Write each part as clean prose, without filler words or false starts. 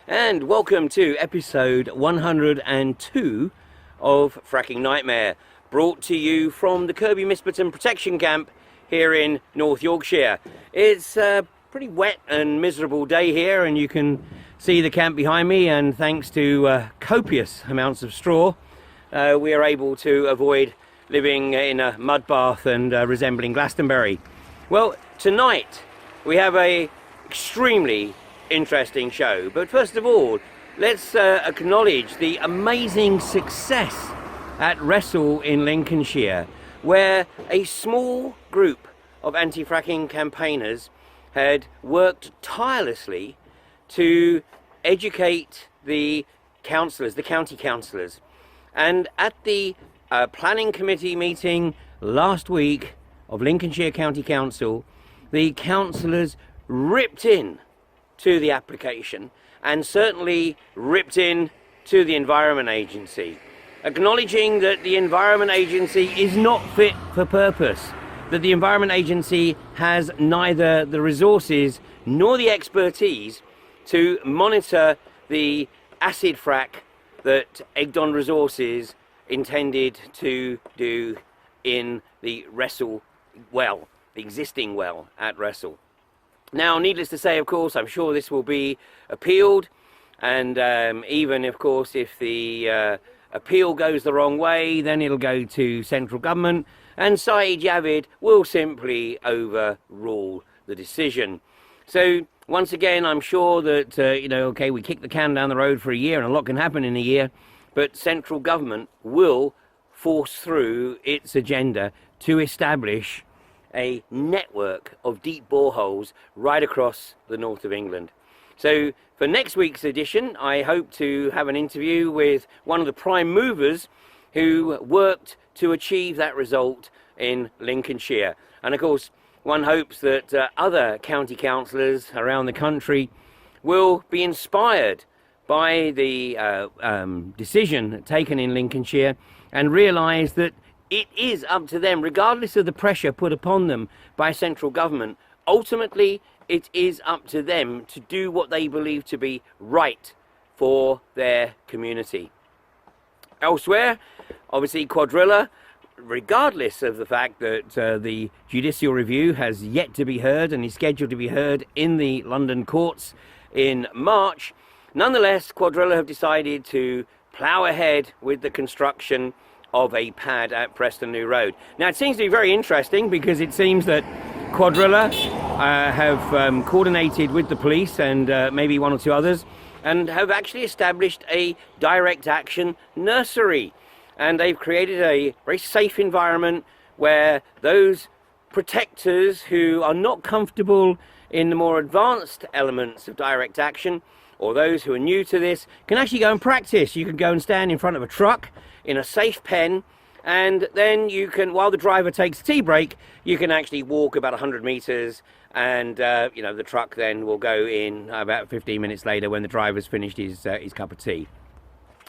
And welcome to episode 102 of Fracking Nightmare, brought to you from the Kirby Misperton protection camp here in North Yorkshire. It's a pretty wet and miserable day here, and you can see the camp behind me, and thanks to copious amounts of straw, we are able to avoid living in a mud bath and resembling Glastonbury. Well, tonight we have a extremely interesting show, but first of all, let's acknowledge the amazing success at Wrestle in Lincolnshire, where a small group of anti-fracking campaigners had worked tirelessly to educate the councillors, the county councillors. And at the planning committee meeting last week of Lincolnshire County Council, the councillors ripped in to the application, and certainly ripped in to the Environment Agency, acknowledging that the Environment Agency is not fit for purpose, that the Environment Agency has neither the resources nor the expertise to monitor the acid frack that Egdon Resources intended to do in the Wrestle well, the existing well at Wrestle. Now, needless to say, of course, I'm sure this will be appealed, and even, of course, if the appeal goes the wrong way, then it'll go to central government, and Saeed Javid will simply overrule the decision. So, once again, I'm sure that, okay, we kick the can down the road for a year, and a lot can happen in a year, but central government will force through its agenda to establish a network of deep boreholes right across the north of England. So for next week's edition, I hope to have an interview with one of the prime movers who worked to achieve that result in Lincolnshire. And of course, one hopes that other county councillors around the country will be inspired by the decision taken in Lincolnshire and realise that it is up to them, regardless of the pressure put upon them by central government. Ultimately, it is up to them to do what they believe to be right for their community. Elsewhere, obviously, Quadrilla, regardless of the fact that the judicial review has yet to be heard and is scheduled to be heard in the London courts in March, nonetheless, Quadrilla have decided to plough ahead with the construction of a pad at Preston New Road. Now, it seems to be very interesting because it seems that Quadrilla have coordinated with the police and maybe one or two others, and have actually established a direct action nursery. And they've created a very safe environment where those protectors who are not comfortable in the more advanced elements of direct action, or those who are new to this, can actually go and practice. You can go and stand in front of a truck in a safe pen, and then you can, while the driver takes a tea break, you can actually walk about 100 meters, and the truck then will go in about 15 minutes later when the driver's finished his cup of tea.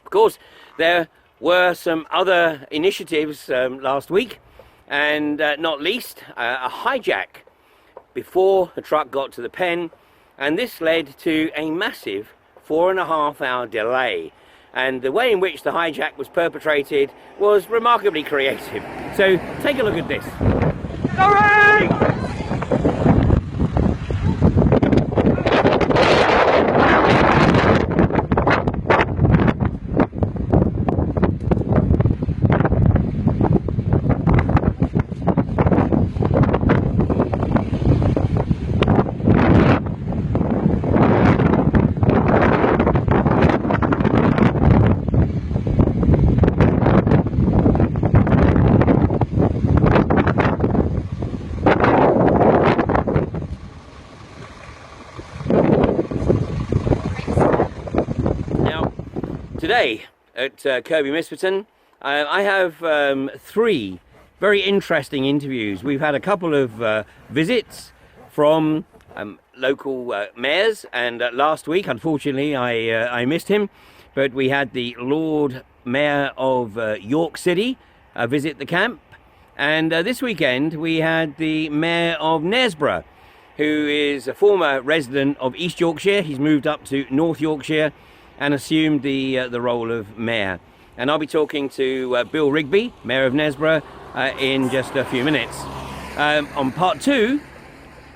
Of course, there were some other initiatives last week, and not least a hijack before the truck got to the pen, and this led to a massive 4.5-hour delay. And the way in which the hijack was perpetrated was remarkably creative. So take a look at this. Sorry! Today at Kirby Misperton, I have 3 very interesting interviews. We've had a couple of visits from local mayors, and last week, unfortunately, I missed him, but we had the Lord Mayor of York City visit the camp, and this weekend we had the Mayor of Knaresborough, who is a former resident of East Yorkshire. He's moved up to North Yorkshire and assumed the role of mayor. And I'll be talking to Bill Rigby, Mayor of Knaresborough, in just a few minutes. On part 2,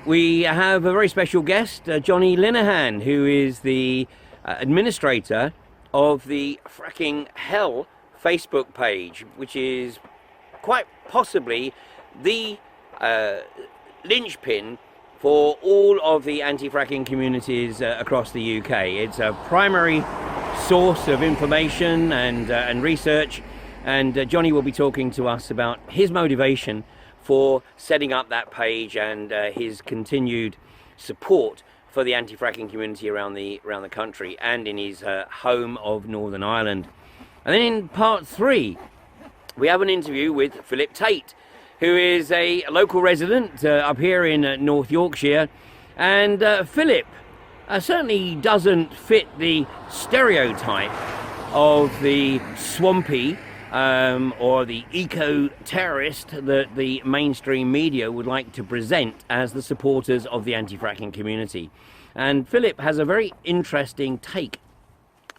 we have a very special guest, Johnny Linehan, who is the administrator of the Fracking Hell Facebook page, which is quite possibly the linchpin for all of the anti-fracking communities across the UK. It's a primary source of information and research, and Johnny will be talking to us about his motivation for setting up that page and his continued support for the anti-fracking community around the country and in his home of Northern Ireland. And then in part 3, we have an interview with Philip Tate, who is a local resident up here in North Yorkshire. And Philip certainly doesn't fit the stereotype of the swampy or the eco-terrorist that the mainstream media would like to present as the supporters of the anti-fracking community. And Philip has a very interesting take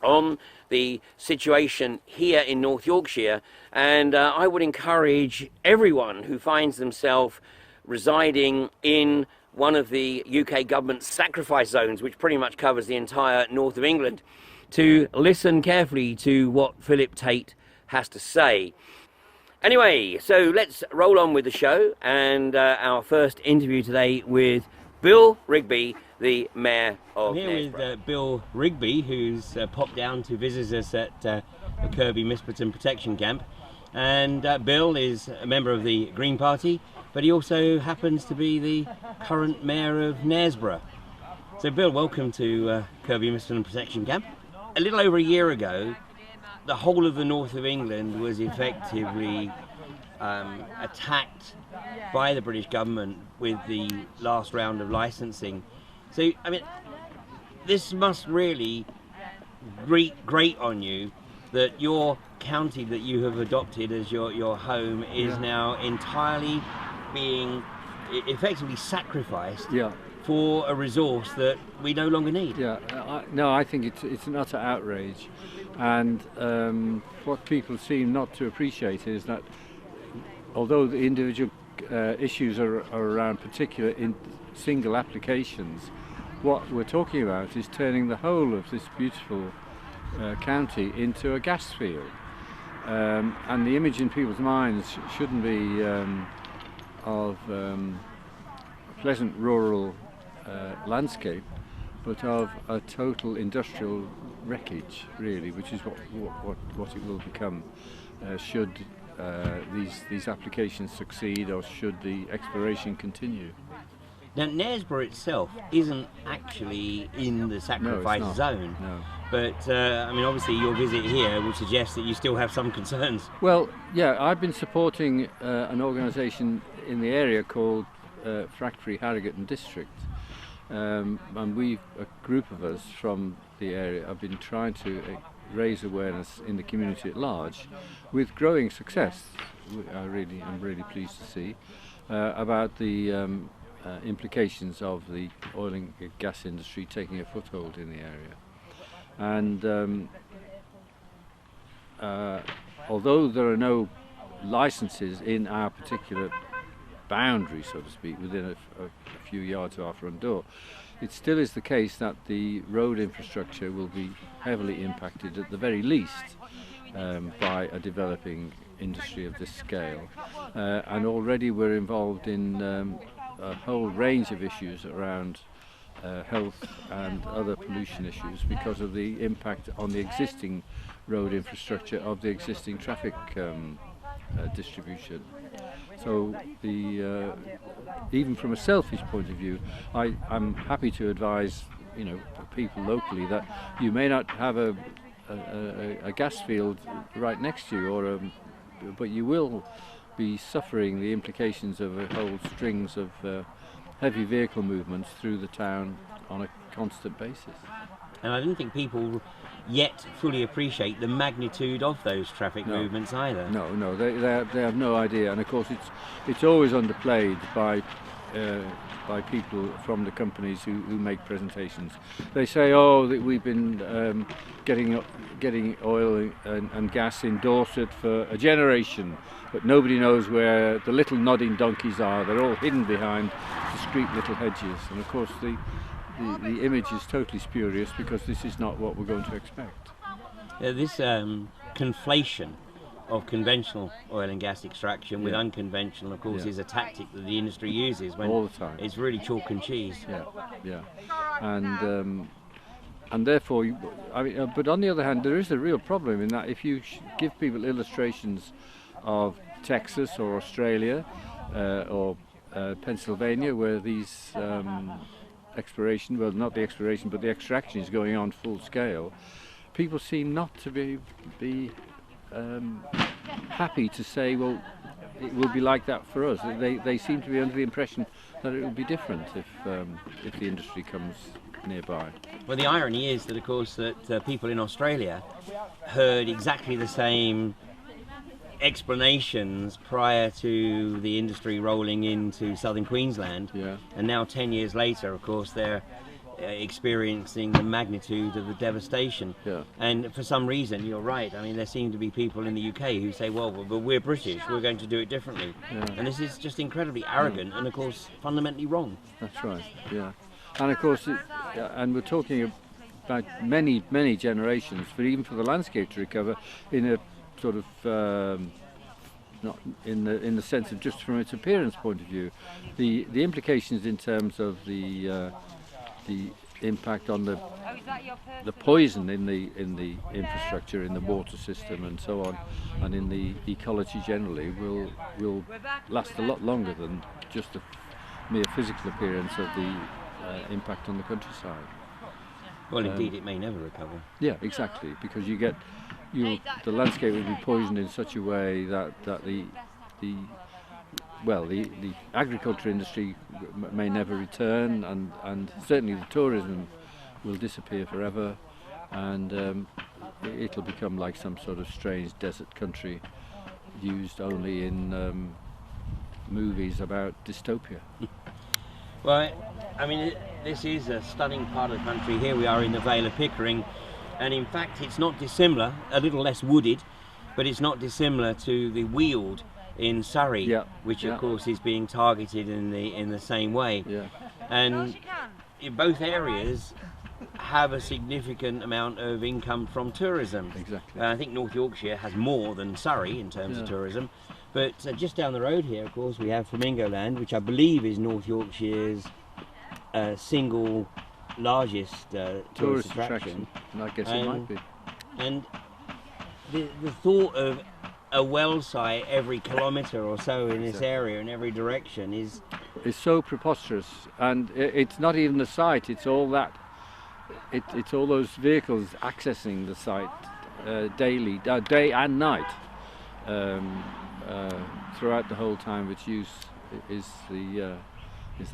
on the situation here in North Yorkshire, and I would encourage everyone who finds themselves residing in one of the UK government's sacrifice zones, which pretty much covers the entire north of England, to listen carefully to what Philip Tate has to say. Anyway, so let's roll on with the show, and our first interview today with Bill Rigby, the Mayor of Knaresborough. I'm here with Bill Rigby, who's popped down to visit us at the Kirby Misperton Protection Camp. And Bill is a member of the Green Party, but he also happens to be the current Mayor of Knaresborough. So Bill, welcome to Kirby Misperton Protection Camp. A little over a year ago, the whole of the north of England was effectively attacked by the British government with the last round of licensing. So, I mean, this must really grate on you that your county that you have adopted as your home is now entirely being effectively sacrificed for a resource that we no longer need. No, I think it's an utter outrage, and what people seem not to appreciate is that although the individual issues are around particular single applications, what we're talking about is turning the whole of this beautiful county into a gas field, and the image in people's minds shouldn't be of a pleasant rural landscape, but of a total industrial wreckage, really, which is what it will become should these applications succeed, or should the exploration continue. Now, Knaresborough itself isn't actually in the sacrifice zone, but I mean, obviously your visit here would suggest that you still have some concerns. Well, yeah, I've been supporting an organisation in the area called Fracking Harrogate and District, and a group of us from the area have been trying to raise awareness in the community at large, with growing success. I'm really pleased to see about the implications of the oil and gas industry taking a foothold in the area. And although there are no licenses in our particular boundary, so to speak, within a few yards of our front door, it still is the case that the road infrastructure will be heavily impacted, at the very least, by a developing industry of this scale. And already we're involved in a whole range of issues around health and other pollution issues because of the impact on the existing road infrastructure of the existing traffic distribution. So even from a selfish point of view, I'm happy to advise people locally that you may not have a a gas field right next to you, but you will be suffering the implications of a whole strings of heavy vehicle movements through the town on a constant basis. And I don't think people yet fully appreciate the magnitude of those traffic movements either. No, they have no idea, and of course it's always underplayed by people from the companies who make presentations. They say, oh, that we've been getting oil and gas in Dorset for a generation, but nobody knows where the little nodding donkeys are. They're all hidden behind discreet little hedges, and of course the image is totally spurious, because this is not what we're going to expect. This conflation of conventional oil and gas extraction with unconventional, of course, is a tactic that the industry uses when all the time. It's really chalk and cheese. Yeah, and therefore, but on the other hand, there is a real problem in that if you give people illustrations of Texas or Australia or Pennsylvania, where these exploration, well, not the exploration, but the extraction is going on full scale, people seem not to be happy to say, well, it will be like that for us. They seem to be under the impression that it will be different if the industry comes nearby. Well, the irony is that, of course, that people in Australia heard exactly the same explanations prior to the industry rolling into southern Queensland, and now 10 years later, of course, they're experiencing the magnitude of the devastation. And for some reason, you're right, I mean, there seem to be people in the UK who say, well, but we're British, we're going to do it differently. And this is just incredibly arrogant and, of course, fundamentally wrong. That's right, and of course, and we're talking about many generations, but even for the landscape to recover in a sort of not in the sense of just from its appearance point of view, the implications in terms of the impact on the poison in the infrastructure, in the water system, and so on, and in the ecology generally, will last a lot longer than just the mere physical appearance of the impact on the countryside. Well, indeed, it may never recover. Yeah, exactly, because the landscape will be poisoned in such a way that the agriculture industry may never return, and certainly the tourism will disappear forever, and it'll become like some sort of strange desert country used only in movies about dystopia. Well, I mean, this is a stunning part of the country. Here we are in the Vale of Pickering, and in fact it's not dissimilar, a little less wooded, but it's not dissimilar to the Weald in Surrey, which of course is being targeted in the same way. And in both areas have a significant amount of income from tourism. Exactly. I think North Yorkshire has more than Surrey in terms of tourism. But just down the road here, of course, we have Flamingo Land, which I believe is North Yorkshire's single largest tourist attraction. And I guess it might be. And the thought of a well site every kilometre or so in this area in every direction is so preposterous, and it's not even the site, it's all that. It's all those vehicles accessing the site daily, day and night, throughout the whole time, which is the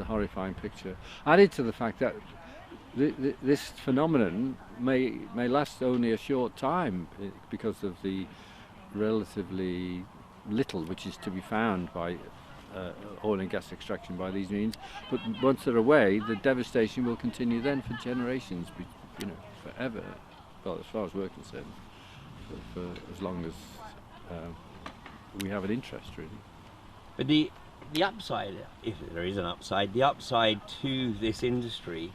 horrifying picture. Added to the fact that this phenomenon may last only a short time because of the relatively little which is to be found by oil and gas extraction by these means, but once they're away, the devastation will continue then for generations, forever. Well, as far as we're concerned, for as long as we have an interest, really. But the upside, if there is an upside, the upside to this industry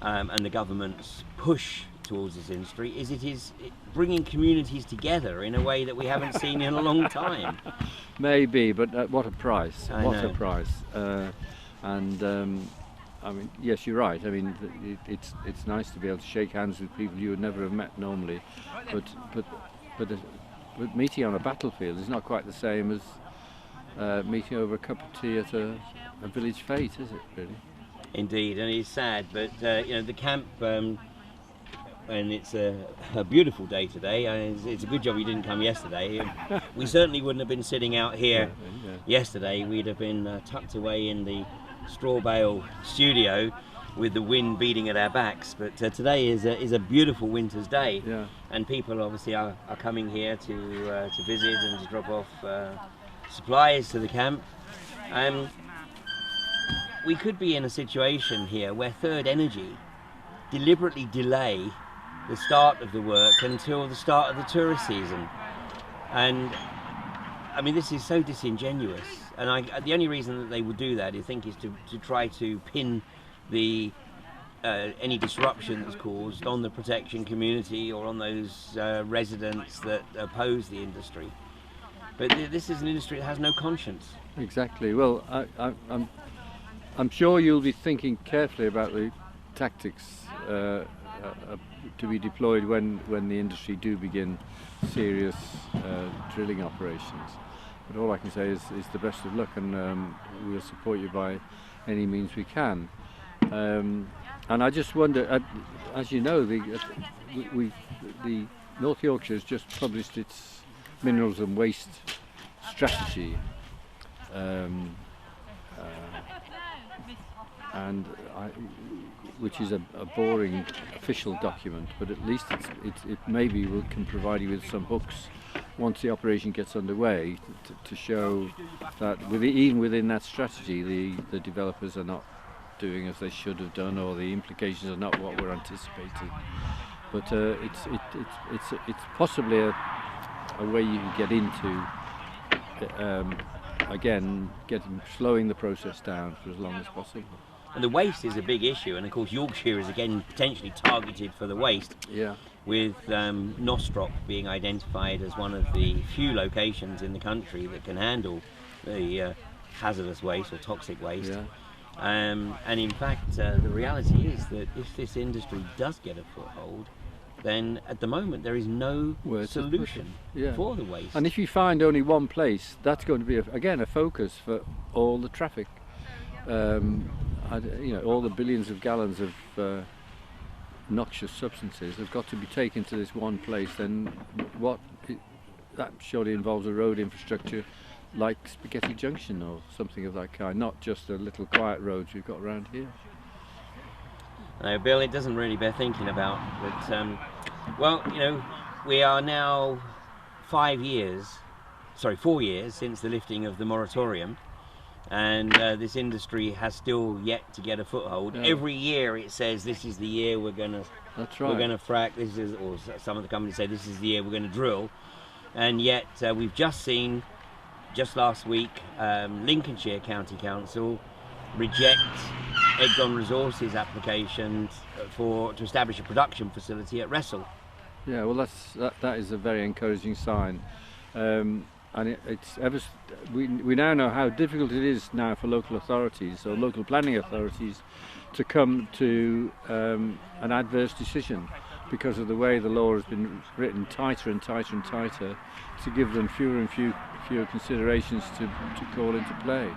and the government's push towards this industry is it is bringing communities together in a way that we haven't seen in a long time. Maybe, but at what a price! I know. A price! I mean, yes, you're right. I mean, it's nice to be able to shake hands with people you would never have met normally, but meeting on a battlefield is not quite the same as meeting over a cup of tea at a village fete, is it? Really? Indeed, and it's sad, but the camp and it's a beautiful day today. It's a good job you didn't come yesterday. We certainly wouldn't have been sitting out here yesterday. We'd have been tucked away in the straw bale studio with the wind beating at our backs. But today is a beautiful winter's day, and people obviously are coming here to visit and to drop off supplies to the camp. We could be in a situation here where Third Energy deliberately delay the start of the work until the start of the tourist season, and I mean, this is so disingenuous, and the only reason that they would do that, I think, is to try to pin the any disruption that's caused on the protection community or on those residents that oppose the industry. But this is an industry that has no conscience. Exactly. Well, I'm sure you'll be thinking carefully about the tactics to be deployed when the industry do begin serious drilling operations. But all I can say is the best of luck, and we'll support you by any means we can. And I just wonder, as you know, the North Yorkshire has just published its minerals and waste strategy, which is a boring official document, but at least it maybe can provide you with some hooks once the operation gets underway to show that even within that strategy the developers are not doing as they should have done, or the implications are not what we're anticipating. But it's possibly a way you can get into again slowing the process down for as long as possible. And the waste is a big issue, and of course Yorkshire is again potentially targeted for the waste. Yeah. With Nostrop being identified as one of the few locations in the country that can handle the hazardous waste or toxic waste. Yeah. And in fact, the reality is that if this industry does get a foothold, then at the moment there is no solution for the waste. And if you find only one place, that's going to be again a focus for all the traffic. All the billions of gallons of noxious substances have got to be taken to this one place. Then that surely involves a road infrastructure like Spaghetti Junction or something of that kind, not just the little quiet roads we've got around here. No, Bill, it doesn't really bear thinking about. But well, we are now 4 years since the lifting of the moratorium, and this industry has still yet to get a foothold. Yeah. Every year it says this is the year we're going to frack. Or some of the companies say this is the year we're going to drill, and yet we've just seen. Just last week, Lincolnshire County Council reject Egdon Resources' application to establish a production facility at Wrestle. Yeah, well, that is a very encouraging sign, and we now know how difficult it is now for local authorities or local planning authorities to come to an adverse decision, because of the way the law has been written tighter and tighter and tighter to give them fewer and fewer considerations to call into play.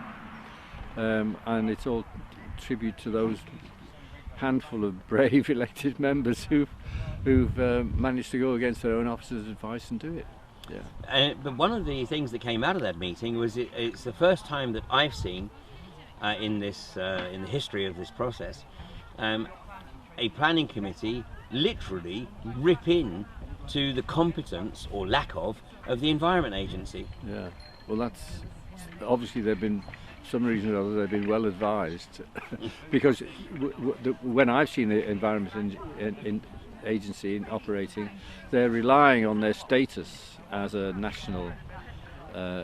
And it's all tribute to those handful of brave elected members who've managed to go against their own officers' advice and do it. Yeah. But one of the things that came out of that meeting was it's the first time that I've seen in the history of this process a planning committee literally rip in to the competence or lack of the Environment Agency. Yeah, well, that's obviously they've been, for some reason or other, they've been well advised because when I've seen the Environment Agency operating, they're relying on their status as a national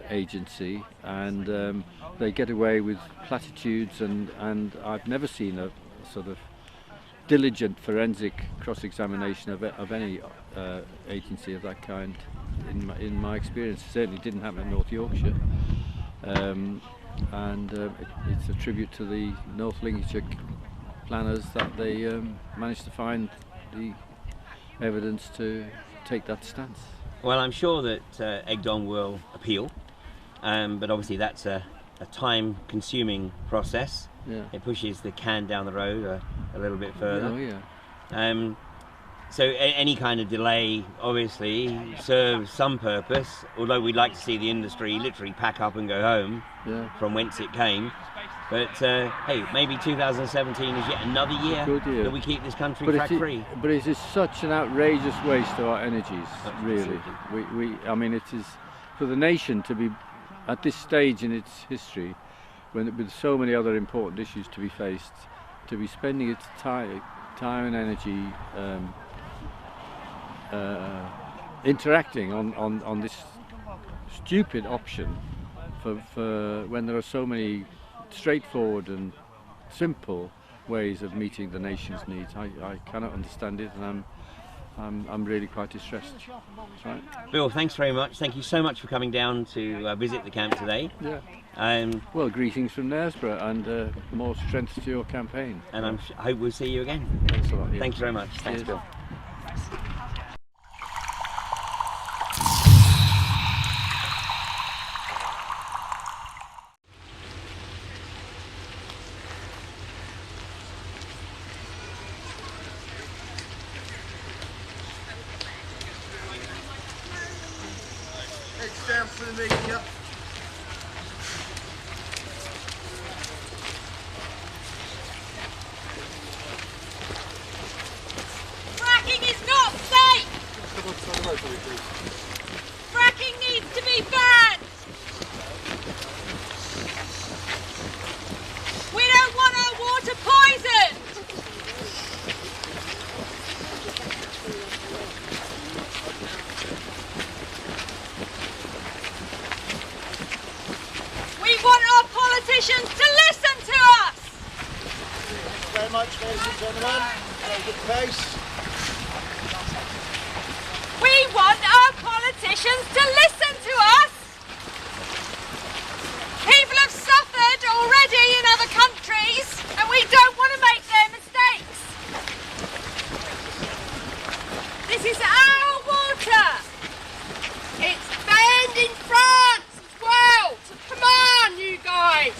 agency, and they get away with platitudes, and I've never seen a sort of diligent forensic cross-examination of any agency of that kind in my experience. It certainly didn't happen in North Yorkshire, and it's a tribute to the North Lincolnshire planners that they managed to find the evidence to take that stance. Well, I'm sure that Egdon will appeal, but obviously that's a time-consuming process. Yeah. It pushes the can down the road a little bit further. Oh, yeah. So any kind of delay obviously serves some purpose, although we'd like to see the industry literally pack up and go home from whence it came. But hey, maybe 2017 is yet another year that we keep this country frack free. But it is such an outrageous waste of our energies, really. I mean, it is for the nation to be at this stage in its history, with so many other important issues to be faced, to be spending its time and energy interacting on this stupid option for when there are so many straightforward and simple ways of meeting the nation's needs. I cannot understand it, and I'm really quite distressed. Right. Bill, thanks very much. Thank you so much for coming down to visit the camp today. Yeah. Well, greetings from Knaresborough, and more strength to your campaign. And I hope we'll see you again. Thanks a lot. Yeah. Thank you very much. Thanks, Bill. Heads down for the media. Fracking is not safe! Fracking needs to be banned! We don't want our water poisoned! We want our politicians to listen to us! Thank you very much, ladies and gentlemen. Very good pace. We want our politicians to listen to us! People have suffered already in other countries, and we don't want to make their mistakes. This is our water! It's banned in France as well! So come on, you guys!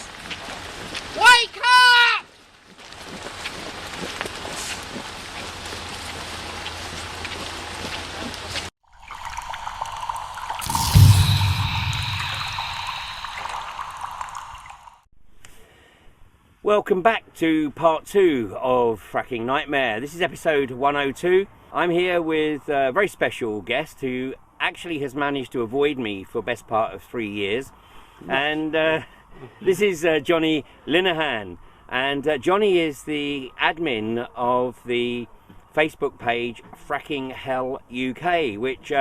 Wake up! Welcome back to part 2 of Fracking Nightmare. This is episode 102. I'm here with a very special guest who actually has managed to avoid me for best part of 3 years. And this is Johnny Linehan. And Johnny is the admin of the Facebook page Fracking Hell UK, which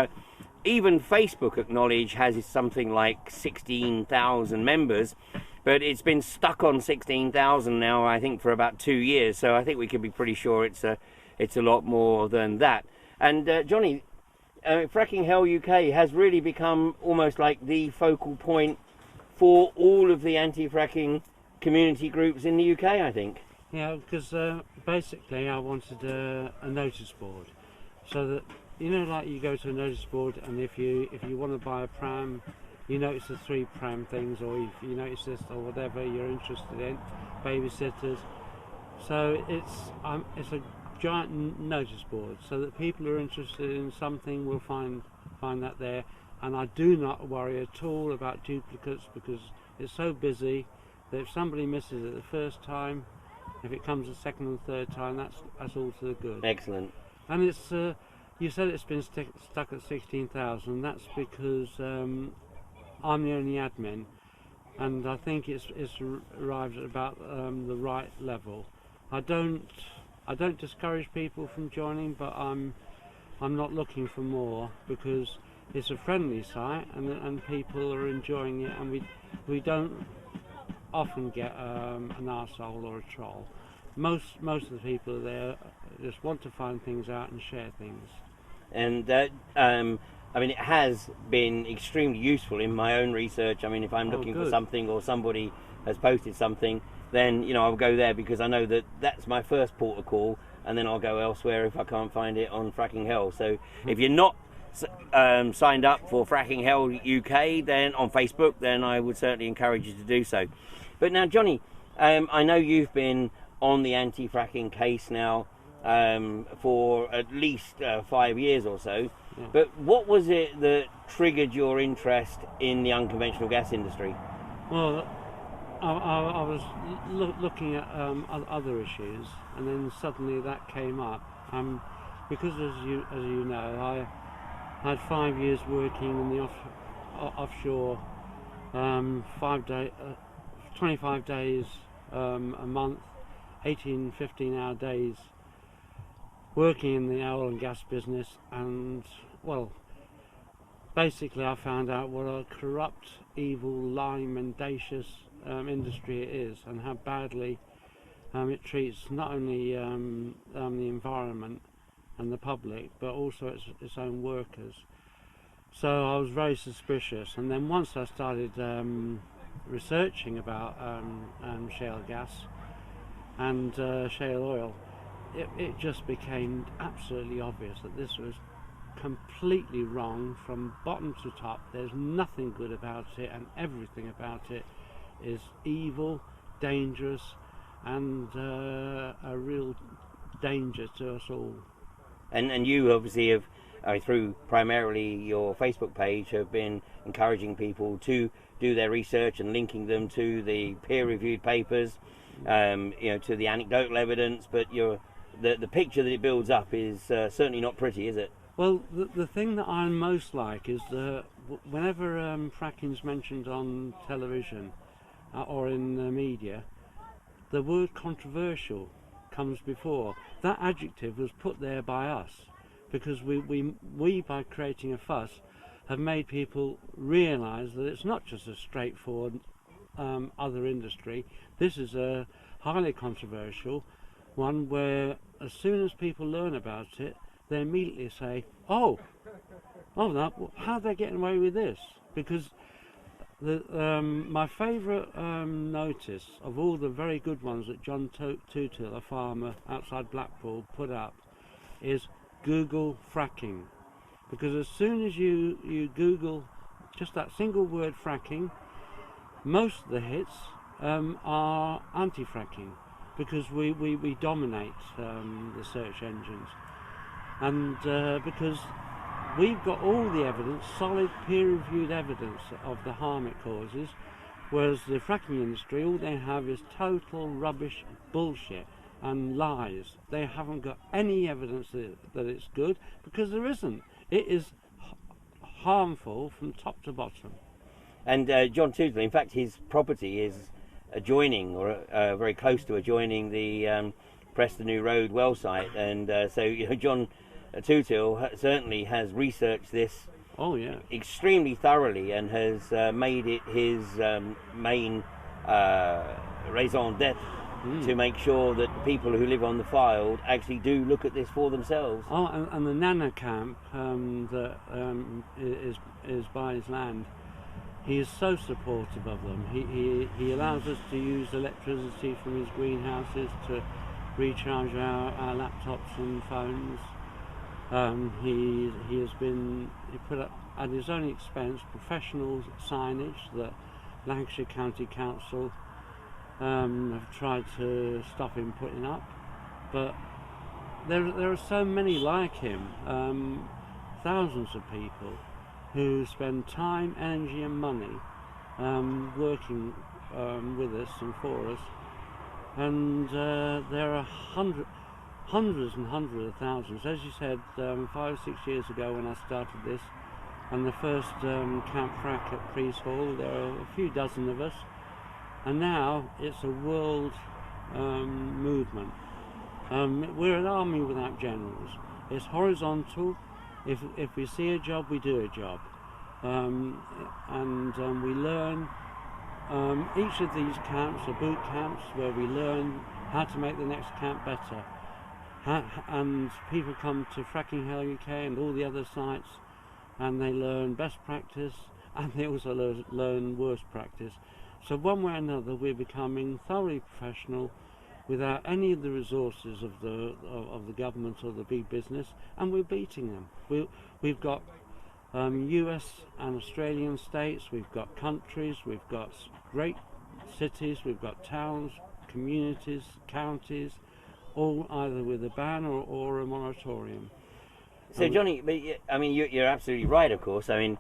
even Facebook acknowledge has something like 16,000 members. But it's been stuck on 16,000 now, I think, for about 2 years. So I think we can be pretty sure it's a lot more than that. And Johnny, Fracking Hell UK has really become almost like the focal point for all of the anti-fracking community groups in the UK, I think. Yeah, because basically I wanted a notice board, so that, you know, like you go to a notice board, and if you want to buy a pram, you notice the 3 pram things, or if you notice this or whatever you're interested in, babysitters. So it's a giant notice board, so that people who are interested in something will find that there. And I do not worry at all about duplicates, because it's so busy that if somebody misses it the first time, if it comes the second and third time, that's all to the good. Excellent. And it's you said it's been stuck at 16,000. That's because I'm the only admin, and I think it's arrived at about the right level. I don't discourage people from joining, but I'm not looking for more, because it's a friendly site and people are enjoying it, and we don't often get an arsehole or a troll. Most of the people there just want to find things out and share things. And I mean, it has been extremely useful in my own research. I mean, if I'm looking for something, or somebody has posted something, then, you know, I'll go there, because I know that that's my first port of call, and then I'll go elsewhere if I can't find it on Fracking Hell. So if you're not signed up for Fracking Hell UK then on Facebook, then I would certainly encourage you to do so. But now, Johnny, I know you've been on the anti-fracking case now for at least 5 years or so. Yeah. But what was it that triggered your interest in the unconventional gas industry? Well, I was looking at other issues, and then suddenly that came up. Because as you know, I had 5 years working in the offshore, 25 days a month, 15-hour days, working in the oil and gas business, and well, basically I found out what a corrupt, evil, lying, mendacious industry it is, and how badly it treats not only the environment and the public, but also its own workers. So I was very suspicious, and then once I started researching about shale gas and shale oil, it just became absolutely obvious that this was completely wrong from bottom to top. There's nothing good about it, and everything about it is evil, dangerous, and a real danger to us all. And you obviously have, through primarily your Facebook page, have been encouraging people to do their research and linking them to the peer-reviewed papers, to the anecdotal evidence. But the picture that it builds up is certainly not pretty, is it? Well, the thing that I most like is that whenever fracking's mentioned on television or in the media, the word controversial comes before. That adjective was put there by us, because we by creating a fuss have made people realise that it's not just a straightforward other industry. This is a highly controversial one, where as soon as people learn about it, they immediately say, oh, no, how are they getting away with this? Because my favourite notice of all the very good ones that John Tootle, a farmer outside Blackpool, put up is Google fracking. Because as soon as you Google just that single word fracking, most of the hits are anti-fracking, because we dominate the search engines. And because we've got all the evidence, solid peer-reviewed evidence of the harm it causes, whereas the fracking industry, all they have is total rubbish, bullshit and lies. They haven't got any evidence that it's good, because there isn't. It is harmful from top to bottom. And John Tootle, in fact, his property is adjoining, or very close to adjoining, the Preston New Road well site, and so John Tootle certainly has researched this extremely thoroughly, and has made it his main raison d'etre to make sure that the people who live on the Fylde actually do look at this for themselves. Oh, and the Nana camp that is by his land, he is so supportive of them. He allows us to use electricity from his greenhouses to recharge our laptops and phones. He put up at his own expense professional signage that Lancashire County Council have tried to stop him putting up, but there are so many like him, thousands of people who spend time, energy and money working with us and for us, and there are hundreds and hundreds of thousands. As you said, 5 or 6 years ago when I started this, and the first Camp Frack at Priest Hall, there are a few dozen of us, and now it's a world movement. We're an army without generals. It's horizontal. If we see a job, we do a job, and we learn. Each of these camps are boot camps where we learn how to make the next camp better. And people come to Fracking Hell UK and all the other sites, and they learn best practice, and they also learn worst practice. So one way or another, we're becoming thoroughly professional, without any of the resources of the government or the big business, and we're beating them. We've got US and Australian states, we've got countries, we've got great cities, we've got towns, communities, counties, or either with a ban or a moratorium. So Johnny, I mean, you're absolutely right, of course. I mean,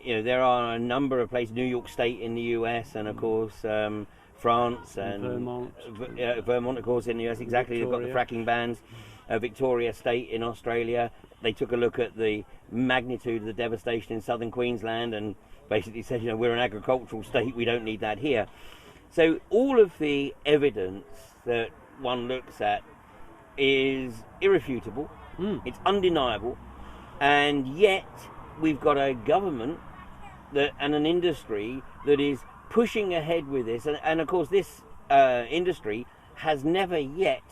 you know, there are a number of places, New York State in the US, and of course France and Vermont, of course, in the US, exactly. Victoria. They've got the fracking bans. Victoria State in Australia, they took a look at the magnitude of the devastation in southern Queensland and basically said, you know, we're an agricultural state, we don't need that here. So all of the evidence that one looks at is irrefutable, it's undeniable, and yet we've got a government and an industry that is pushing ahead with this, and of course this industry has never yet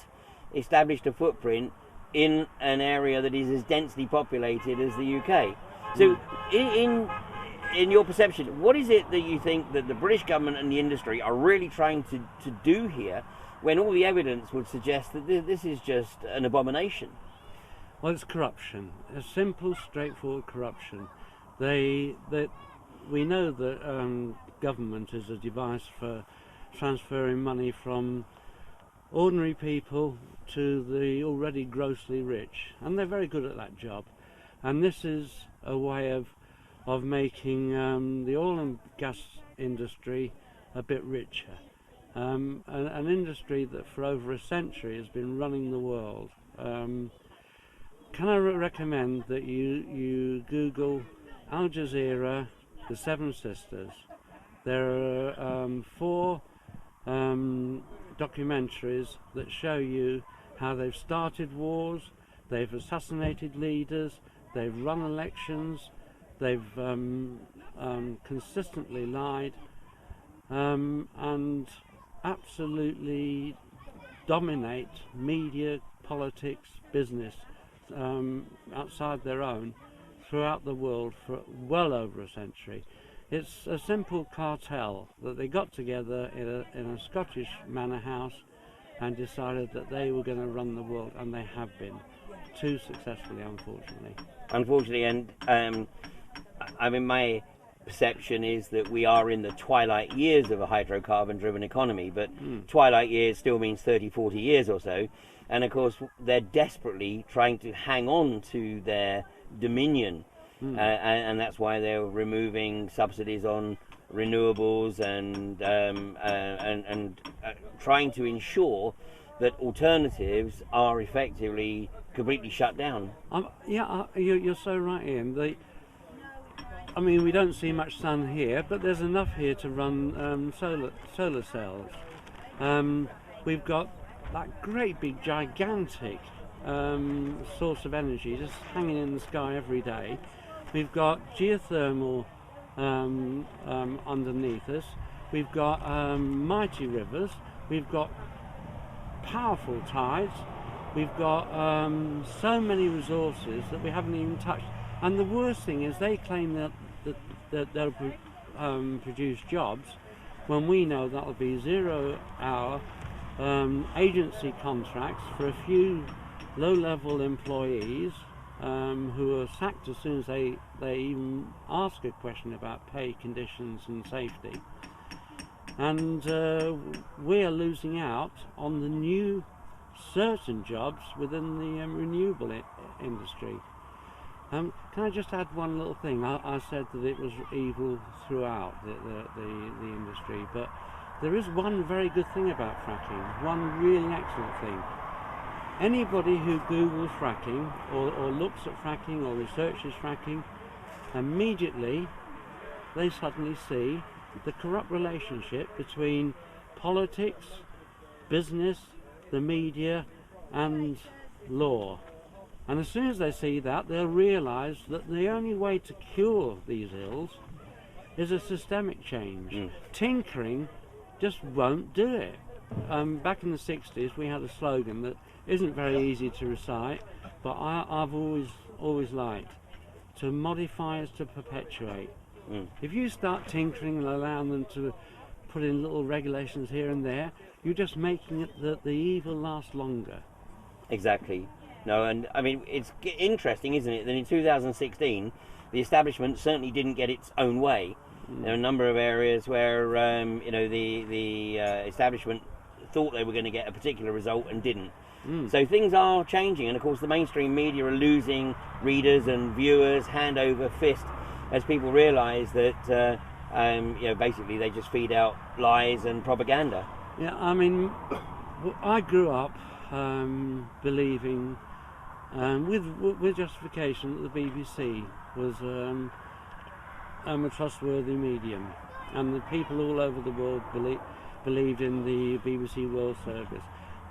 established a footprint in an area that is as densely populated as the UK. So in your perception, what is it that you think that the British government and the industry are really trying to do here, when all the evidence would suggest that this is just an abomination? Well, it's corruption. A simple, straightforward corruption. We know that government is a device for transferring money from ordinary people to the already grossly rich, and they're very good at that job. And this is a way of making the oil and gas industry a bit richer. An industry that for over a century has been running the world. Can I recommend that you Google Al Jazeera, the Seven Sisters? There are 4 documentaries that show you how they've started wars, they've assassinated leaders, they've run elections, they've consistently lied, and absolutely dominate media, politics, business outside their own throughout the world for well over a century. It's a simple cartel that they got together in a Scottish manor house and decided that they were going to run the world, and they have been, too successfully, unfortunately. Unfortunately, and I mean, my perception is that we are in the twilight years of a hydrocarbon-driven economy, but twilight years still means 30, 40 years or so, and of course they're desperately trying to hang on to their dominion. And that's why they're removing subsidies on renewables and trying to ensure that alternatives are effectively completely shut down. You're so right, Ian. I mean, we don't see much sun here, but there's enough here to run solar cells. We've got that great big gigantic source of energy just hanging in the sky every day. We've got geothermal underneath us. We've got mighty rivers. We've got powerful tides. We've got so many resources that we haven't even touched. And the worst thing is they claim that they'll produce jobs when we know that'll be 0-hour agency contracts for a few low-level employees who are sacked as soon as they even ask a question about pay, conditions and safety. And we are losing out on the new certain jobs within the renewable industry. Can I just add one little thing? I said that it was evil throughout the industry, but there is one very good thing about fracking, one really excellent thing. Anybody who Googles fracking or looks at fracking or researches fracking, immediately they suddenly see the corrupt relationship between politics, business, the media and law. And as soon as they see that, they'll realise that the only way to cure these ills is a systemic change. Tinkering just won't do it. Back in the 60s we had a slogan that isn't very easy to recite, but I've always liked: to modify is to perpetuate. If you start tinkering and allowing them to put in little regulations here and there, you're just making it the evil last longer. Exactly. No, and I mean, it's interesting, isn't it, that in 2016 the establishment certainly didn't get its own way. There are a number of areas where you know, the establishment thought they were going to get a particular result and didn't. So things are changing, and of course the mainstream media are losing readers and viewers hand over fist as people realise that basically they just feed out lies and propaganda. Yeah, I mean, I grew up believing, with justification, that the BBC was a trustworthy medium, and the people all over the world believed in the BBC World Service.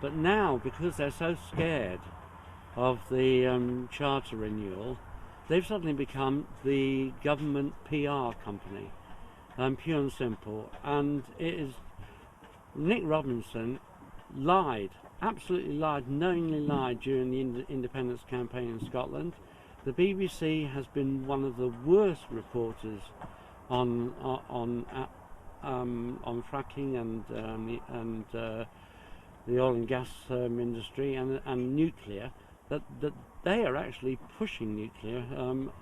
But now, because they're so scared of the charter renewal, they've suddenly become the government PR company, pure and simple. And it is Nick Robinson lied, absolutely lied, knowingly lied during the independence campaign in Scotland. The BBC has been one of the worst reporters on fracking and the oil and gas industry and nuclear. That they are actually pushing nuclear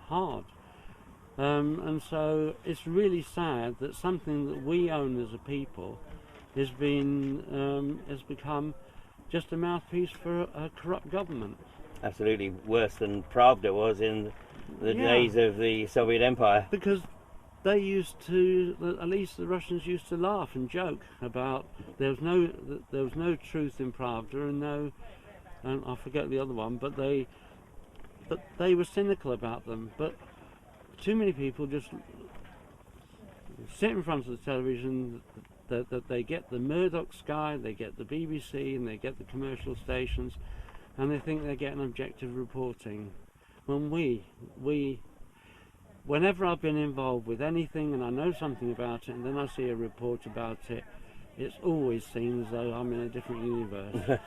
hard, and so it's really sad that something that we own as a people has become just a mouthpiece for a corrupt government. Absolutely, worse than Pravda was in the days of the Soviet Empire. Because they used to, at least the Russians used to laugh and joke about there was no truth in Pravda and I forget the other one, but they were cynical about them. But too many people just sit in front of the television. That they get the Murdoch Sky, they get the BBC, and they get the commercial stations, and they think they're getting objective reporting. When whenever I've been involved with anything and I know something about it, and then I see a report about it, it's always seems as though I'm in a different universe.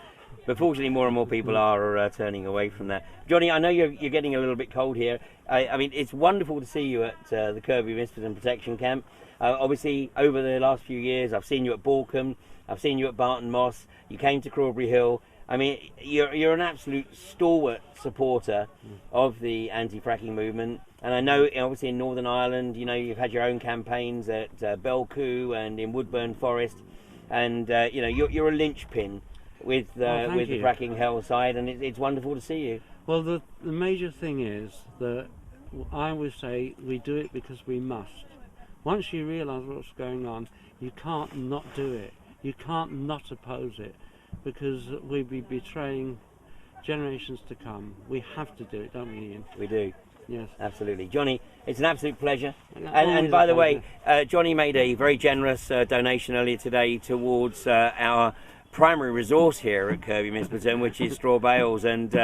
But fortunately, more and more people are turning away from that. Johnny, I know you're getting a little bit cold here. I mean, it's wonderful to see you at the Kirby Misperton Protection Camp. Obviously, over the last few years, I've seen you at Balcombe, I've seen you at Barton Moss, you came to Crawberry Hill. I mean, you're an absolute stalwart supporter of the anti-fracking movement. And I know, obviously, in Northern Ireland, you've had your own campaigns at Belcoo and in Woodburn Forest. And, you're a linchpin with the Fracking Hell side, and it's wonderful to see you. Well, the major thing is that I always say we do it because we must. Once you realise what's going on, you can't not do it. You can't not oppose it, because we'd be betraying generations to come. We have to do it, don't we, Ian? We do. Yes. Absolutely. Johnny, it's an absolute pleasure. And by the way, Johnny made a very generous donation earlier today towards our primary resource here at Kirby Misperton, which is straw bales, and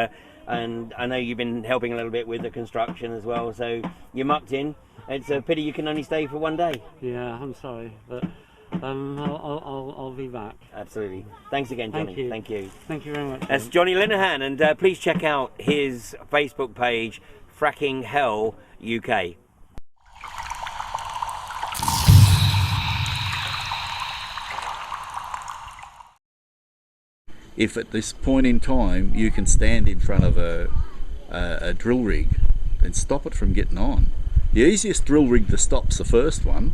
I know you've been helping a little bit with the construction as well, so you mucked in. It's a pity you can only stay for one day. Yeah, I'm sorry, but I'll be back. Absolutely. Thanks again, Johnny. Thank you. Thank you very much. That's Johnny Linehan, and please check out his Facebook page, Fracking Hell UK. If at this point in time you can stand in front of a drill rig, then stop it from getting on. The easiest drill rig to stop's the first one.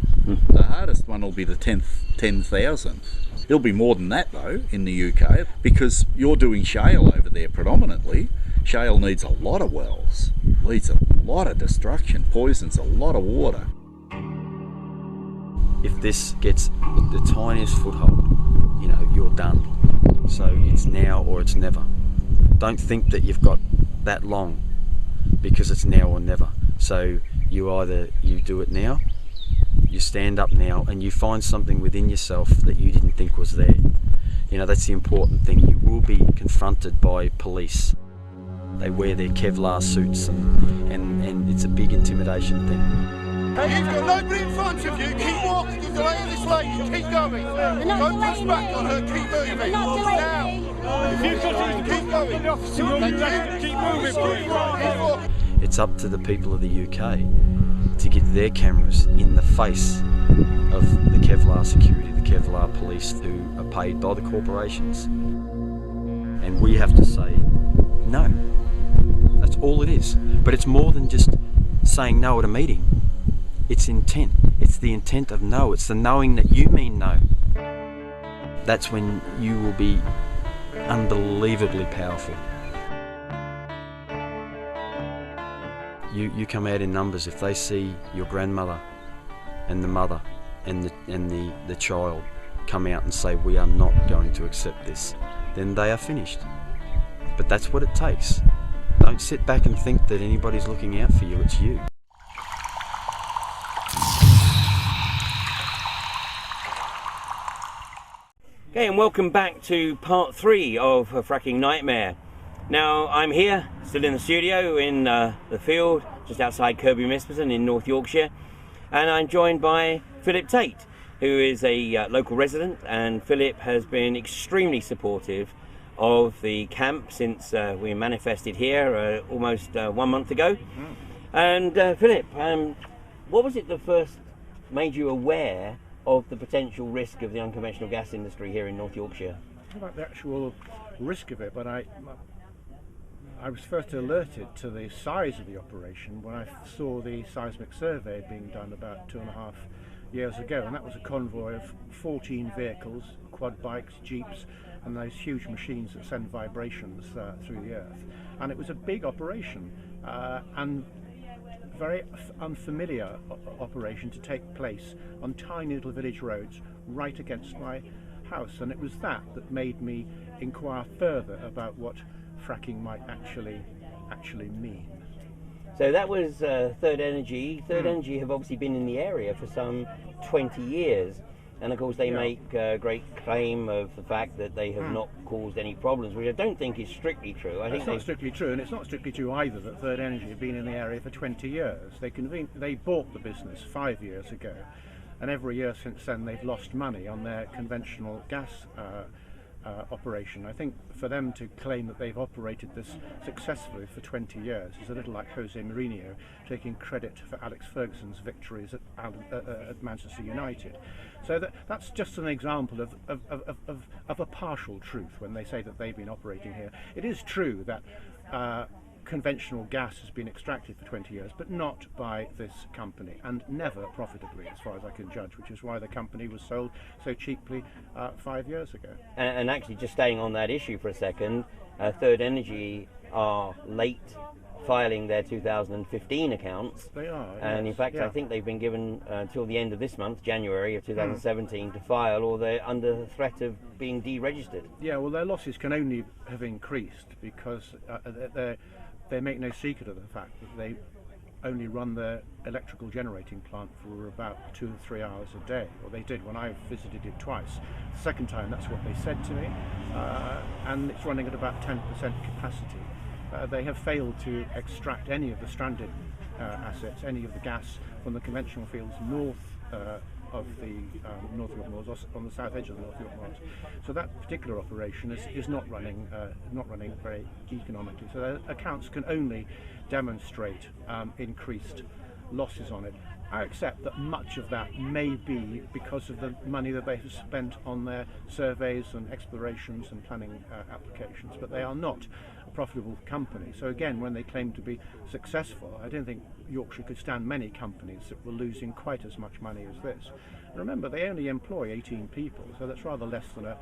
The hardest one will be the 10,000th. It'll be more than that though in the UK, because you're doing shale over there predominantly. Shale needs a lot of wells, leads a lot of destruction, poisons a lot of water. If this gets the tiniest foothold, you're done. So it's now or it's never. Don't think that you've got that long, because it's now or never. So you do it now, you stand up now, and you find something within yourself that you didn't think was there. That's the important thing. You will be confronted by police. They wear their Kevlar suits, and it's a big intimidation thing. Hey, you've got nobody in front of you. Keep walking. You're delaying this lady. Keep going. Don't push back on her. Keep moving. Now. If you've got to keep going. The officer will keep moving. It's up to the people of the UK to get their cameras in the face of the Kevlar security, the Kevlar police, who are paid by the corporations. And we have to say no. That's all it is. But it's more than just saying no at a meeting. It's intent. It's the intent of no. It's the knowing that you mean no. that's when you will be unbelievably powerful. You come out in numbers. If they see your grandmother and the mother and the child come out and say, we are not going to accept this, then they are finished. But that's what it takes. Don't sit back and think that anybody's looking out for you, it's you. Okay, and welcome back to part 3 of Fracking Nightmare. Now, I'm here, still in the studio in the field, just outside Kirby Misperton in North Yorkshire, and I'm joined by Philip Tate, who is a local resident, and Philip has been extremely supportive of the camp since we manifested here almost 1 month ago. And Philip, what was it that first made you aware of the potential risk of the unconventional gas industry here in North Yorkshire? Not about the actual risk of it, but I was first alerted to the size of the operation when I saw the seismic survey being done about 2.5 years ago, and that was a convoy of 14 vehicles, quad bikes, jeeps, and those huge machines that send vibrations through the earth. And it was a big operation and very unfamiliar operation to take place on tiny little village roads right against my house, and it was that made me inquire further about what fracking might actually mean. So that was Third Energy. Third Energy have obviously been in the area for some 20 years, and of course they make great claim of the fact that they have not caused any problems, which I don't think is strictly true. I think it's not strictly true, and it's not strictly true either that Third Energy have been in the area for 20 years. They bought the business 5 years ago, and every year since then they've lost money on their conventional gas operation. I think for them to claim that they've operated this successfully for 20 years is a little like Jose Mourinho taking credit for Alex Ferguson's victories at Manchester United. So that's just an example of a partial truth when they say that they've been operating here. It is true that conventional gas has been extracted for 20 years, but not by this company, and never profitably, as far as I can judge, which is why the company was sold so cheaply 5 years ago. And actually, just staying on that issue for a second, Third Energy are late filing their 2015 accounts. They are, and yes, in fact, yeah. I think they've been given until the end of this month, January of 2017, to file, or they're under threat of being deregistered. Yeah, well, their losses can only have increased because they make no secret of the fact that they only run their electrical generating plant for about 2 or 3 hours a day, or they did when I visited it twice. The second time, that's what they said to me, and it's running at about 10% capacity. They have failed to extract any of the stranded assets, any of the gas from the conventional fields north of the North York Moors, on the south edge of the North York Moors. So that particular operation is not running very economically. So their accounts can only demonstrate increased losses on it. I accept that much of that may be because of the money that they have spent on their surveys and explorations and planning applications, but they are not a profitable company. So again, when they claim to be successful, I don't think Yorkshire could stand many companies that were losing quite as much money as this. Remember, they only employ 18 people, so that's rather less than a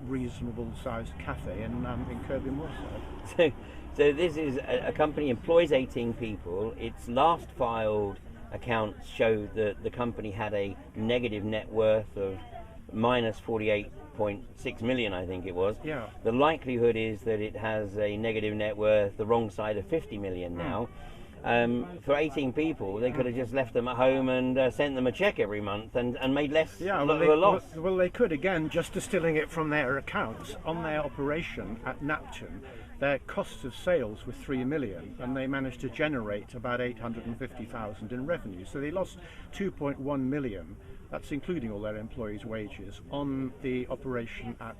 reasonable-sized cafe in Kirby Misperton. So this is a company employs 18 people. Its last filed accounts showed that the company had a negative net worth of minus 48.6 million, I think it was. Yeah. The likelihood is that it has a negative net worth the wrong side of 50 million now. For 18 people, they could have just left them at home and sent them a cheque every month and made less of a loss. Well, they could, again, just distilling it from their accounts. On their operation at Napton, their costs of sales were 3 million, and they managed to generate about 850,000 in revenue. So they lost 2.1 million, that's including all their employees' wages, on the operation at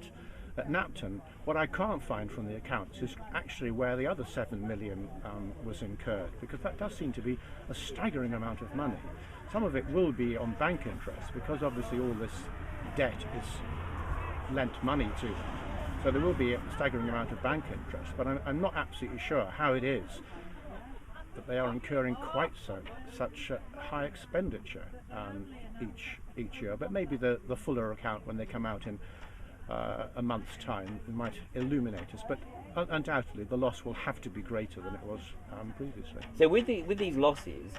Napton. What I can't find from the accounts is actually where the other 7 million was incurred, because that does seem to be a staggering amount of money. Some of it will be on bank interest, because obviously all this debt is lent money to them. So there will be a staggering amount of bank interest, but I'm not absolutely sure how it is that they are incurring quite such high expenditure each year, but maybe the fuller account when they come out in a month's time might illuminate us. But undoubtedly, the loss will have to be greater than it was previously. So with these losses,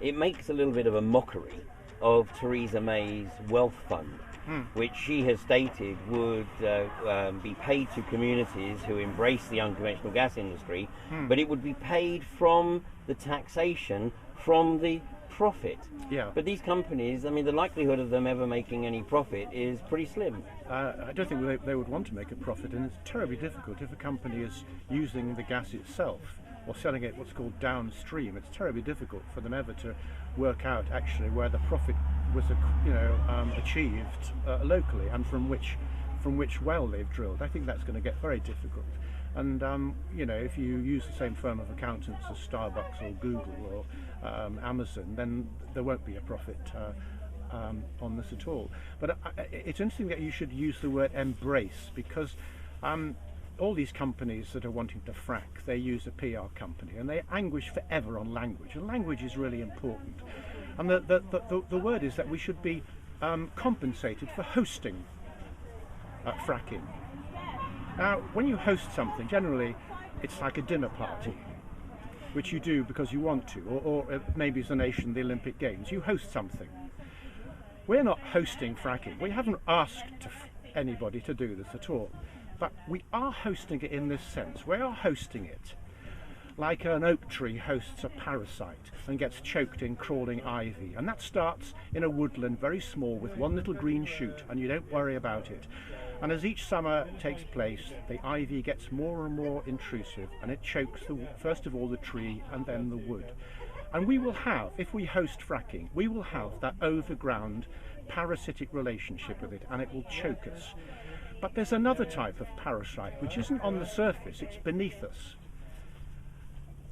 it makes a little bit of a mockery of Theresa May's wealth fund, which she has stated would be paid to communities who embrace the unconventional gas industry, but it would be paid from the taxation from the profit. Yeah. But these companies, I mean, the likelihood of them ever making any profit is pretty slim. I don't think they would want to make a profit, and it's terribly difficult if a company is using the gas itself or selling it what's called downstream. It's terribly difficult for them ever to work out actually where the profit was achieved locally and from which well they've drilled. I think that's going to get very difficult. And if you use the same firm of accountants as Starbucks or Google or Amazon, then there won't be a profit on this at all. But it's interesting that you should use the word embrace, because all these companies that are wanting to frack, they use a PR company and they anguish forever on language, and language is really important. And the word is that we should be compensated for hosting fracking. Now, when you host something, generally it's like a dinner party, which you do because you want to, or maybe as a nation, the Olympic Games. You host something. We're not hosting fracking. We haven't asked anybody to do this at all. But we are hosting it in this sense. We are hosting it like an oak tree hosts a parasite and gets choked in crawling ivy. And that starts in a woodland, very small, with one little green shoot, and you don't worry about it. And as each summer takes place, the ivy gets more and more intrusive, and it chokes, first of all, the tree and then the wood. And we will have, if we host fracking, we will have that overground parasitic relationship with it, and it will choke us. But there's another type of parasite which isn't on the surface, it's beneath us.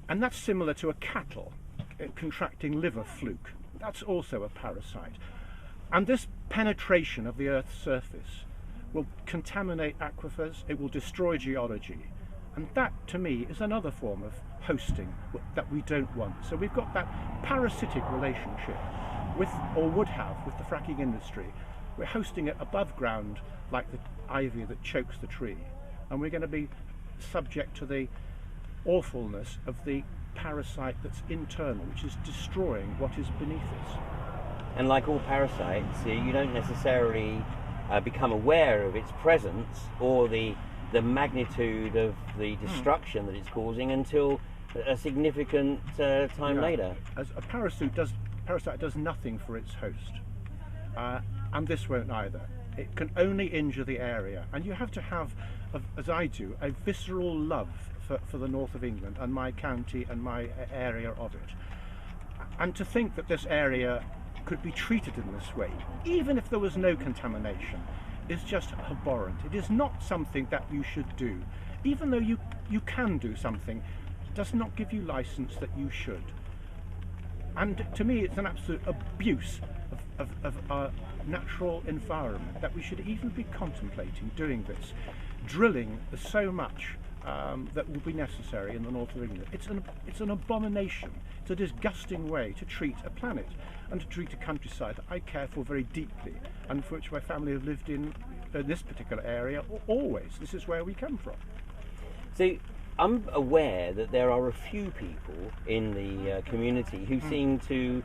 And that's similar to a cattle contracting liver fluke. That's also a parasite. And this penetration of the Earth's surface will contaminate aquifers, it will destroy geology. And that, to me, is another form of hosting that we don't want. So we've got that parasitic relationship with, or would have, with the fracking industry. We're hosting it above ground like the ivy that chokes the tree. And we're going to be subject to the awfulness of the parasite that's internal, which is destroying what is beneath us. And like all parasites, you don't necessarily become aware of its presence or the magnitude of the destruction that it's causing until a significant time later. As a parasite does nothing for its host, and this won't either. It can only injure the area, and you have to have, as I do, a visceral love for the north of England and my county and my area of it. And to think that this area could be treated in this way, even if there was no contamination, is just abhorrent. It is not something that you should do. Even though you can do something, does not give you license that you should. And to me, it's an absolute abuse of our natural environment that we should even be contemplating doing this. Drilling so much that will be necessary in the north of England. It's an abomination. It's a disgusting way to treat a planet and to treat a countryside that I care for very deeply and for which my family have lived in this particular area always. This is where we come from. So I'm aware that there are a few people in the community who seem to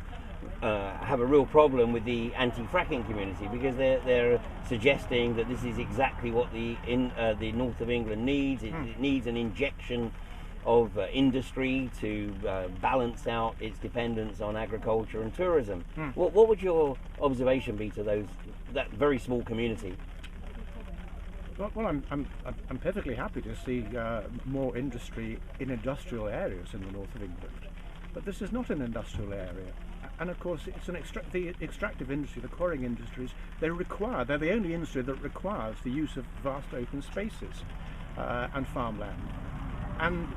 have a real problem with the anti-fracking community, because they're suggesting that this is exactly what the north of England needs. It needs an injection of industry to balance out its dependence on agriculture and tourism. What would your observation be to that very small community? Well, I'm perfectly happy to see more industry in industrial areas in the north of England, but this is not an industrial area. And of course, it's the extractive industry, the quarrying industries. They're the only industry that requires the use of vast open spaces and farmland. And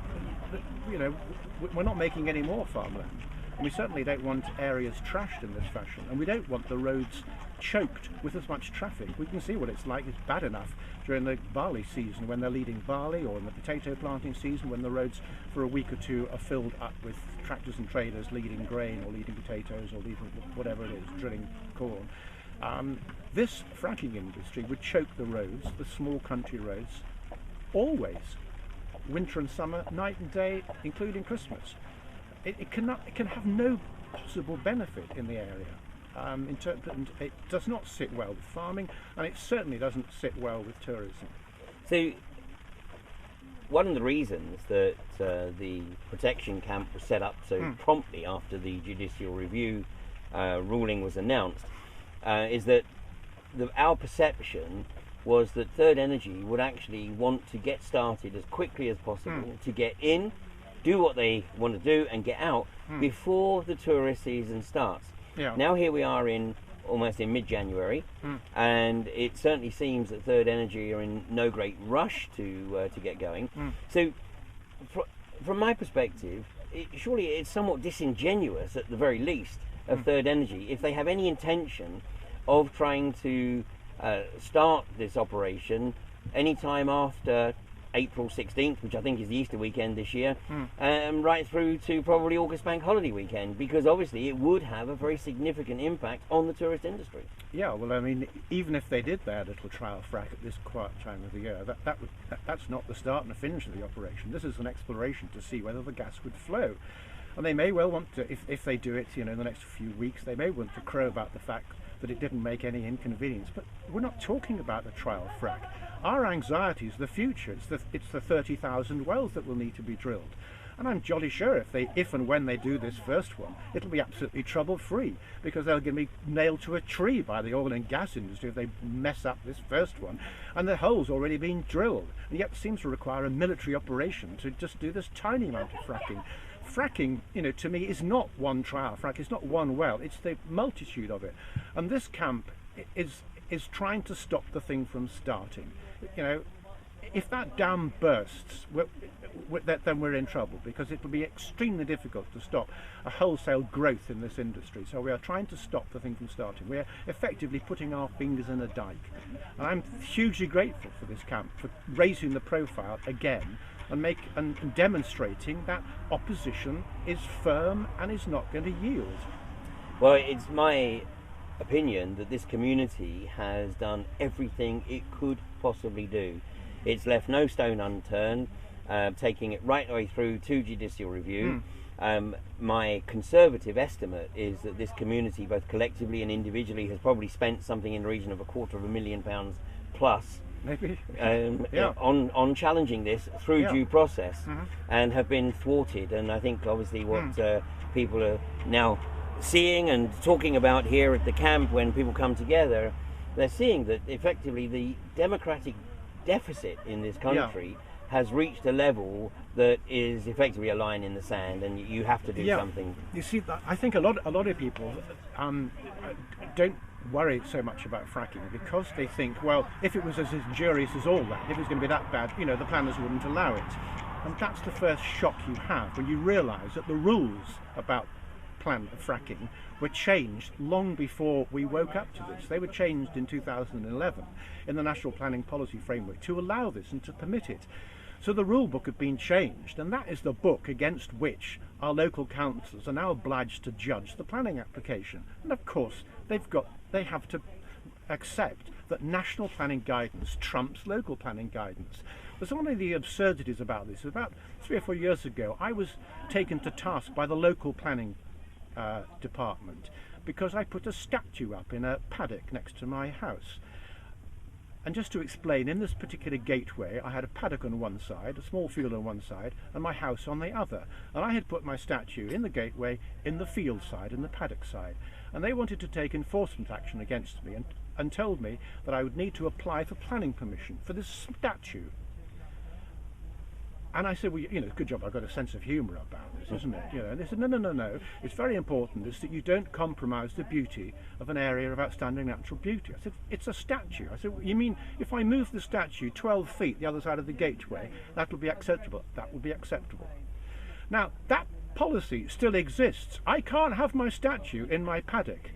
we're not making any more farmland. And we certainly don't want areas trashed in this fashion, and we don't want the roads choked with as much traffic. We can see what it's like. It's bad enough during the barley season when they're leading barley, or in the potato planting season when the roads for a week or two are filled up with tractors and traders leading grain or leading potatoes or leading whatever it is, drilling corn. This fracking industry would choke the roads, the small country roads, always, winter and summer, night and day, including Christmas. It can have no possible benefit in the area. It does not sit well with farming, and it certainly doesn't sit well with tourism. So, one of the reasons that the protection camp was set up so promptly after the judicial review ruling was announced is that our perception was that Third Energy would actually want to get started as quickly as possible to get in, do what they want to do and get out before the tourist season starts. Yeah. Now here we are almost in mid-January, and it certainly seems that Third Energy are in no great rush to get going. So from my perspective, surely it's somewhat disingenuous at the very least of Third Energy if they have any intention of trying to start this operation anytime after April 16th, which I think is the Easter weekend this year, right through to probably August Bank Holiday weekend, because obviously it would have a very significant impact on the tourist industry. Yeah, well, I mean, even if they did their little trial frack at this quiet time of the year, that's not the start and the finish of the operation. This is an exploration to see whether the gas would flow. And they may well want to, if they do it, in the next few weeks, they may want to crow about the fact that it didn't make any inconvenience. But we're not talking about the trial frack. Our anxiety is the future. It's the 30,000 wells that will need to be drilled. And I'm jolly sure if and when they do this first one, it'll be absolutely trouble-free, because they're going to be nailed to a tree by the oil and gas industry if they mess up this first one. And the hole's already been drilled, and yet it seems to require a military operation to just do this tiny amount of fracking. Fracking, to me, is not one trial frack. It's not one well. It's the multitude of it. And this camp is trying to stop the thing from starting. If that dam bursts, then we're in trouble, because it will be extremely difficult to stop a wholesale growth in this industry. So we are trying to stop the thing from starting. We are effectively putting our fingers in a dike. And I'm hugely grateful for this camp for raising the profile again and demonstrating that opposition is firm and is not going to yield. Well, it's my opinion that this community has done everything it could possibly do. It's left no stone unturned, taking it right the way through to judicial review. My conservative estimate is that this community, both collectively and individually, has probably spent something in the region of £250,000 plus maybe on challenging this through due process, and have been thwarted. And I think obviously what people are now seeing and talking about here at the camp, when people come together, they're seeing that effectively the democratic deficit in this country has reached a level that is effectively a line in the sand, and you have to do something. You see, I think a lot of people don't worry so much about fracking, because they think, well, if it was as injurious as all that, if it was going to be that bad, the planners wouldn't allow it. And that's the first shock you have when you realise that the rules about fracking were changed long before we woke up to this. They were changed in 2011 in the National Planning Policy Framework to allow this and to permit it. So the rule book had been changed, and that is the book against which our local councils are now obliged to judge the planning application. And of course they have to accept that national planning guidance trumps local planning guidance. But one of the absurdities about this, about 3 or 4 years ago, I was taken to task by the local planning department because I put a statue up in a paddock next to my house. And just to explain, in this particular gateway, I had a paddock on one side, a small field on one side, and my house on the other. And I had put my statue in the gateway, in the field side, and the paddock side. And they wanted to take enforcement action against me and told me that I would need to apply for planning permission for this statue. And I said, well, good job, I've got a sense of humour about this, isn't it? And they said, no, it's very important is that you don't compromise the beauty of an area of outstanding natural beauty. I said, it's a statue. I said, you mean if I move the statue 12 feet the other side of the gateway, that will be acceptable? That will be acceptable. Now, that policy still exists. I can't have my statue in my paddock.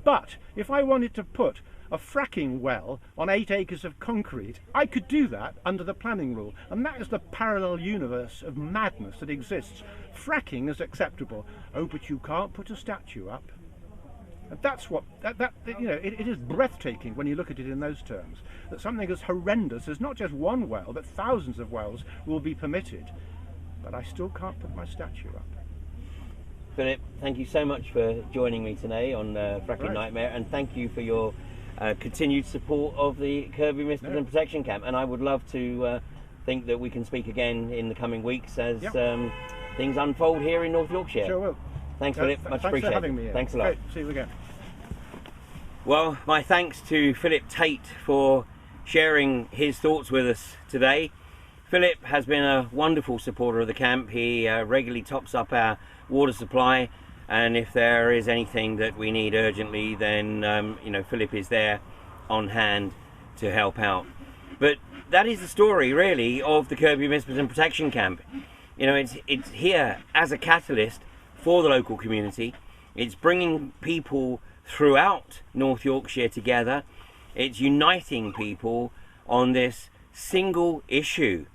But if I wanted to put a fracking well on 8 acres of concrete, I could do that under the planning rule. And that is the parallel universe of madness that exists. Fracking is acceptable. Oh, but you can't put a statue up. And that's what it is breathtaking when you look at it in those terms. That something as horrendous as not just one well, but thousands of wells will be permitted. But I still can't put my statue up. Philip, thank you so much for joining me today on Fracking Nightmare, and thank you for your continued support of the Kirby Misperton Protection Camp. And I would love to think that we can speak again in the coming weeks as things unfold here in North Yorkshire. Sure will. Thanks, Philip. Much appreciated. Thanks for having me here. Thanks a lot. Great. See you again. Well, my thanks to Philip Tate for sharing his thoughts with us today. Philip has been a wonderful supporter of the camp. He regularly tops up our water supply, and if there is anything that we need urgently, then Philip is there on hand to help out. But that is the story, really, of the Kirby Misperton Protection Camp. It's here as a catalyst for the local community. It's bringing people throughout North Yorkshire together. It's uniting people on this single issue,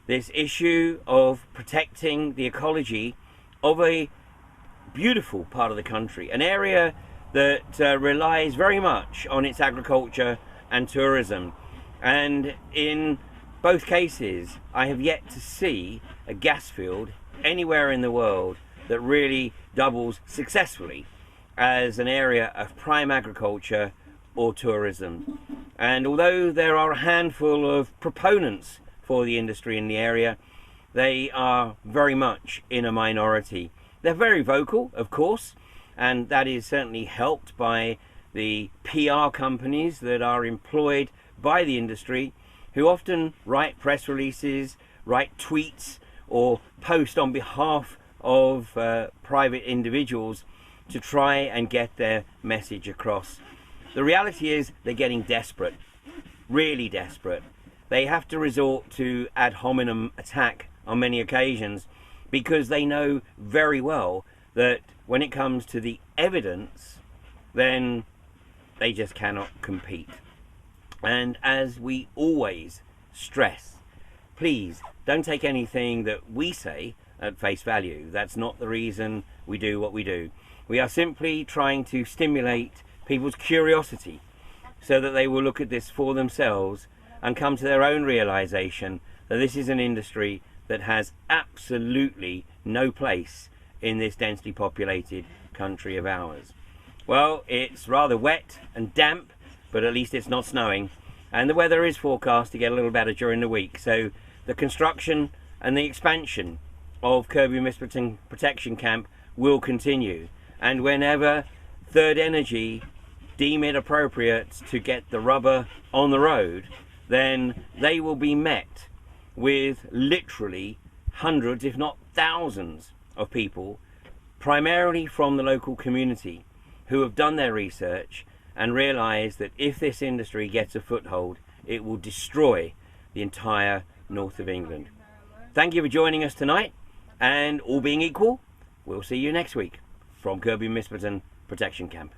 this issue of protecting the ecology of a beautiful part of the country, an area that relies very much on its agriculture and tourism. And in both cases, I have yet to see a gas field anywhere in the world that really doubles successfully as an area of prime agriculture or tourism. And although there are a handful of proponents for the industry in the area, they are very much in a minority. They're very vocal, of course, and that is certainly helped by the PR companies that are employed by the industry, who often write press releases, write tweets, or post on behalf of private individuals to try and get their message across. The reality is they're getting desperate, really desperate. They have to resort to ad hominem attack on many occasions because they know very well that when it comes to the evidence, then they just cannot compete. And as we always stress, please don't take anything that we say at face value. That's not the reason we do what we do. We are simply trying to stimulate people's curiosity so that they will look at this for themselves and come to their own realization that this is an industry that has absolutely no place in this densely populated country of ours. Well, it's rather wet and damp, but at least it's not snowing, and the weather is forecast to get a little better during the week. So the construction and the expansion of Kirby Misperton Protection Camp will continue, and whenever Third Energy deem it appropriate to get the rubber on the road, then they will be met with literally hundreds, if not thousands, of people, primarily from the local community, who have done their research and realize that if this industry gets a foothold, it will destroy the entire north of England. Thank you for joining us tonight, and all being equal, we'll see you next week from Kirby Misperton Protection Camp.